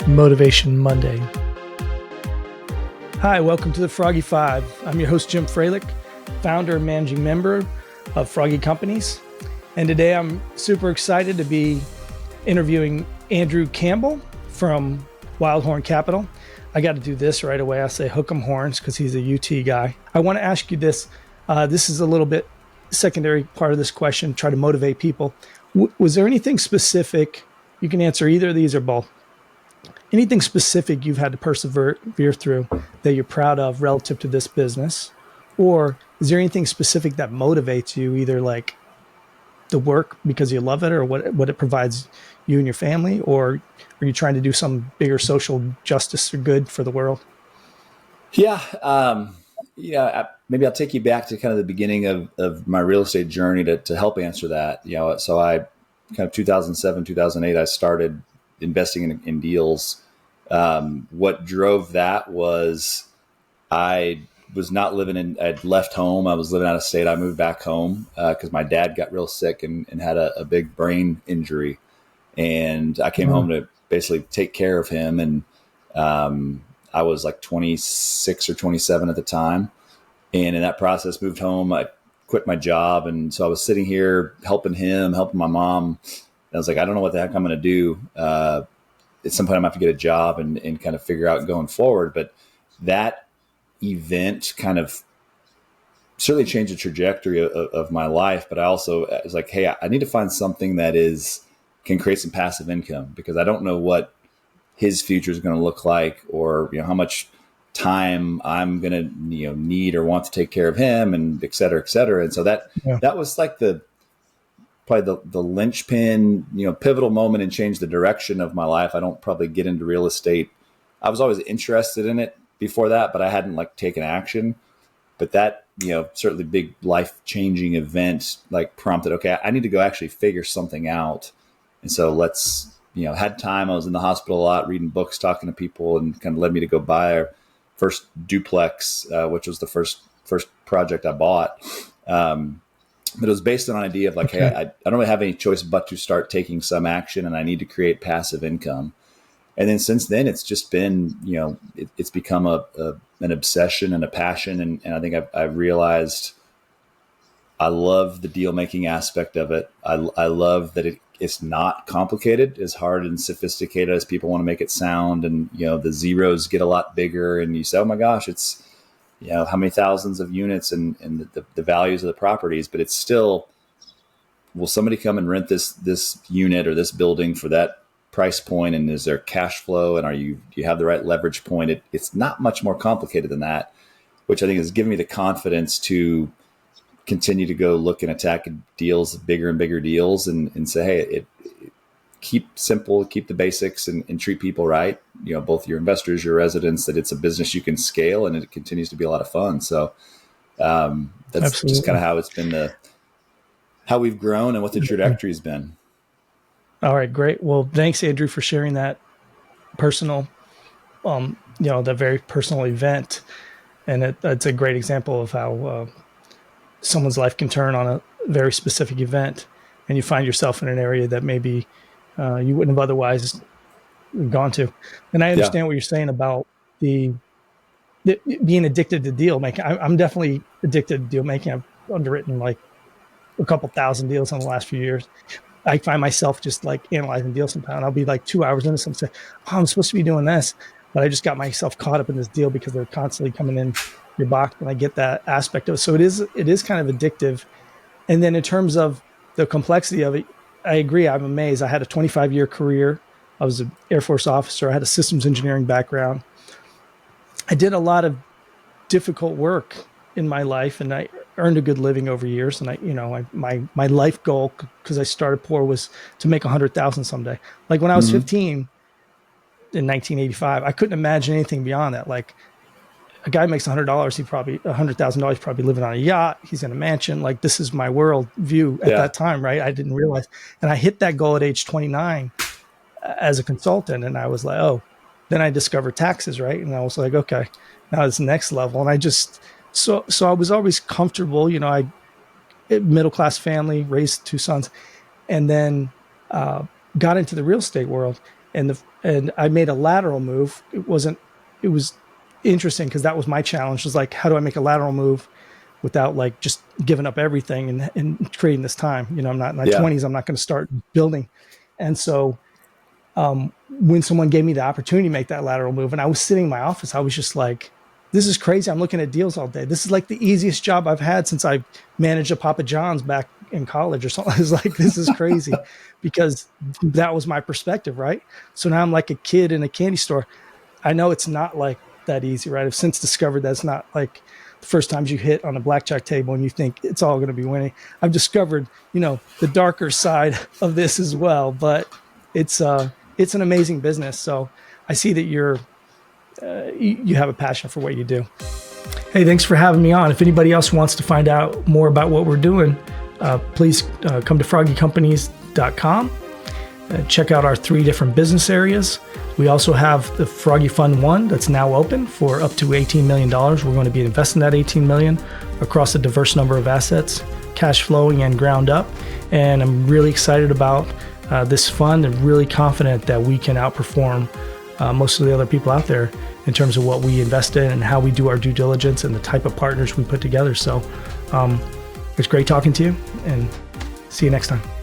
Motivation Monday. Hi, welcome to the Froggy Five. I'm your host, Jim Freilich, founder and managing member of Froggy Companies. And today I'm super excited to be interviewing Andrew Campbell from Wildhorn Capital. I got to do this right away. I say hook 'em horns because he's a UT guy. I want to ask you this. This is a little bit secondary part of this question, try to motivate people. Was there anything specific, you can answer either of these or both, anything specific you've had to persevere through that you're proud of relative to this business? Or is there anything specific that motivates you, either like the work because you love it or what it provides you and your family, or are you trying to do some bigger social justice or good for the world? Yeah. Maybe I'll take you back to kind of the beginning of my real estate journey to help answer that. So I kind of 2007, 2008, I started investing in deals. What drove that was I was not living I'd left home. I was living out of state. I moved back home because my dad got real sick and had a big brain injury. And I came home to basically take care of him. And I was like 26 or 27 at the time. And in that process, moved home. I quit my job. And so I was sitting here helping him, helping my mom. I was like, I don't know what the heck I'm going to do. At some point, I'm going to have to get a job and kind of figure out going forward. But that event kind of certainly changed the trajectory of my life. But I also was like, hey, I need to find something that can create some passive income, because I don't know what his future is going to look like, or how much time I'm going to need or want to take care of him, and et cetera, et cetera. And so that was like probably the linchpin, pivotal moment, and changed the direction of my life. I don't probably get into real estate. I was always interested in it before that, but I hadn't taken action. But that, certainly big life changing event prompted, okay, I need to go actually figure something out. And so had time. I was in the hospital a lot, reading books, talking to people, and kind of led me to go buy our first duplex, which was the first project I bought. But it was based on an idea of hey, I don't really have any choice but to start taking some action, and I need to create passive income. And then since then, it's just been, it's become an obsession and a passion. And I think I've realized I love the deal making aspect of it. I love that it's not complicated, as hard and sophisticated as people want to make it sound. And, the zeros get a lot bigger, and you say, oh my gosh, it's, how many thousands of units and the values of the properties, but it's still, will somebody come and rent this unit or this building for that price point? And is there cash flow? And do you have the right leverage point? It's not much more complicated than that, which I think has given me the confidence to continue to go look and attack deals, bigger and bigger deals, and say, hey, keep simple, keep the basics, and treat people right. Both your investors, your residents, that it's a business you can scale, and it continues to be a lot of fun. So that's Absolutely. Just kind of how it's been how we've grown and what the trajectory has been. All right, great. Well, thanks, Andrew, for sharing that personal, that very personal event. And it's a great example of how someone's life can turn on a very specific event, and you find yourself in an area that maybe you wouldn't have otherwise gone to. And I understand what you're saying about the being addicted to deal making. I'm definitely addicted to deal making. I've underwritten a couple thousand deals in the last few years. I find myself just analyzing deals sometimes. I'll be 2 hours into something, oh, I'm supposed to be doing this, but I just got myself caught up in this deal because they're constantly coming in your box, and I get that aspect of it. So it is kind of addictive. And then in terms of the complexity of it, I agree. I'm amazed. I had a 25-year career. I was an Air Force officer. I had a systems engineering background. I did a lot of difficult work in my life, and I earned a good living over years. And my life goal, because I started poor, was to make $100,000 someday. When I was 15 in 1985, I couldn't imagine anything beyond that. A guy makes $100,000, probably living on a yacht. He's in a mansion. This is my world view at that time, right? I didn't realize. And I hit that goal at age 29 as a consultant. And I was like, oh, then I discovered taxes, right? And I was like, okay, now it's the next level. And I just, so I was always comfortable, middle-class family, raised two sons, and then got into the real estate world. and I made a lateral move. It was interesting because that was my challenge, was like, how do I make a lateral move without like just giving up everything and creating this time? I'm not in my 20s. I'm not going to start building. And so when someone gave me the opportunity to make that lateral move, and I was sitting in my office, I was just like, this is crazy. I'm looking at deals all day. This is like the easiest job I've had since I managed a Papa John's back in college or something. It's like, this is crazy because that was my perspective, right? So now I'm like a kid in a candy store. I know it's not like that easy, right? I've since discovered that's not like the first times you hit on a blackjack table and you think it's all going to be winning. I've discovered, the darker side of this as well, but it's an amazing business. So I see that you have a passion for what you do. Hey, thanks for having me on. If anybody else wants to find out more about what we're doing, please come to froggycompanies.com. Check out our 3 different business areas. We also have the Froggy Fund 1 that's now open for up to $18 million. We're going to be investing that $18 million across a diverse number of assets, cash flowing and ground up. And I'm really excited about this fund and really confident that we can outperform most of the other people out there in terms of what we invest in and how we do our due diligence and the type of partners we put together. So it's great talking to you, and see you next time.